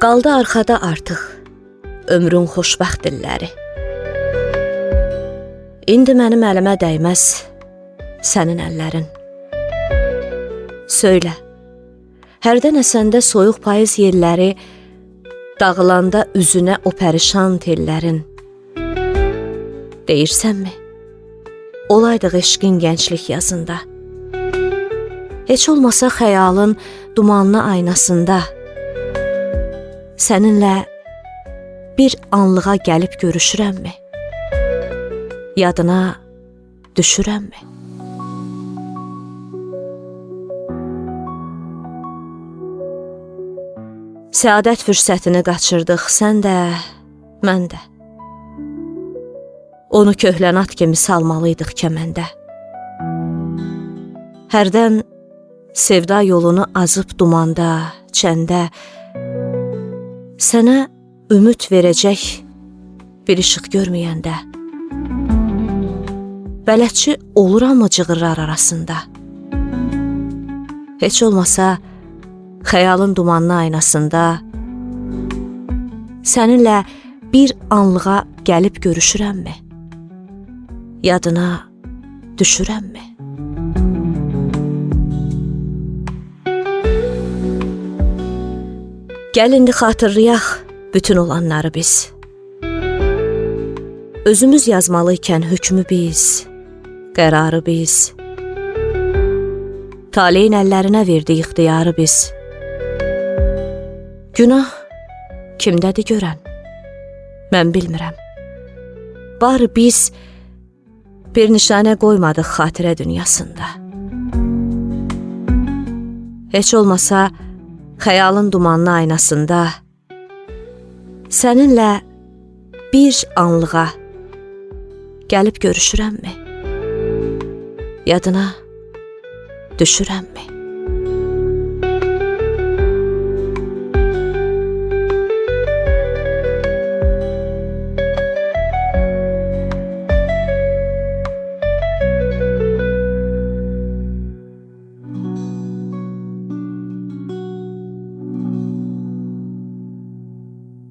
Qaldı arxada artıq ömrün xoşbəxt illəri. İndi mənim əlimə dəyməz sənin əllərin. Söylə, hərdən əsəndə soyuq payız yelləri, dağılanda üzünə o pərişan tellərin. Deyirsənmi? Olaydıq eşqin gənclik yazında. Heç olmasa xəyalın dumanlı aynasında. Səninlə bir anlığa gəlib görüşürəmmi? Yadına düşürəmmi? Səadət fürsətini qaçırdıq, sən də, mən də. Onu köhlənat kimi salmalıydıq kəməndə. Hərdən sevda yolunu azıb dumanda, çəndə, sənə ümid verəcək bir işıq görməyəndə. Bələdçi oluramı cığırlar arasında? Heç olmasa xəyalın dumanlı aynasında səninlə bir anlığa gəlib görüşürəmmi? Yadına düşürəmmi? Gəl indi xatırlayaq bütün olanları biz. Özümüz yazmalıykən hükmü biz, qərarı biz. Taleyin əllərinə verdik ixtiyarı biz. Günah kimdədir görən? Mən bilmirəm. Bari biz bir nişanə qoymadıq xatirə dünyasında. Heç olmasa xəyalın dumanlı aynasında səninlə bir anlığa gəlib görüşürəmmi? Yadına düşürəmmi?